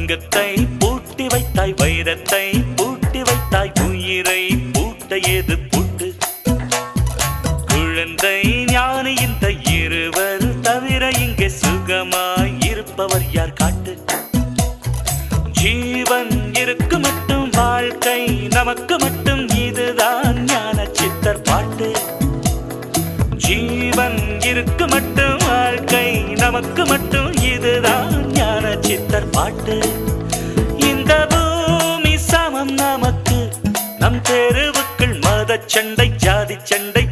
தங்கத்தை பூட்டி வைத்தாய், வைரத்தை பூட்டி வைத்தாய், உயிரை பூட்ட ஏது பூட்டு? குழந்தை ஞானி இந்த இருவர் தவிர இங்கே சுகமாய் இருப்பவர் யார் காட்டு? ஜீவன் இருக்கு மட்டும் வாழ்க்கை நமக்கு மட்டும், இதுதான் ஞான சித்தர் பாட்டு. ஜீவன் இருக்கு மட்டும் வாழ்க்கை நமக்கு மட்டும், இதுதான் ஞான சித்தர் பாட்டு. இந்த பூமி சமம் நமக்கு, நம் தெருவுக்குள் மத சண்டை ஜாதி சண்டை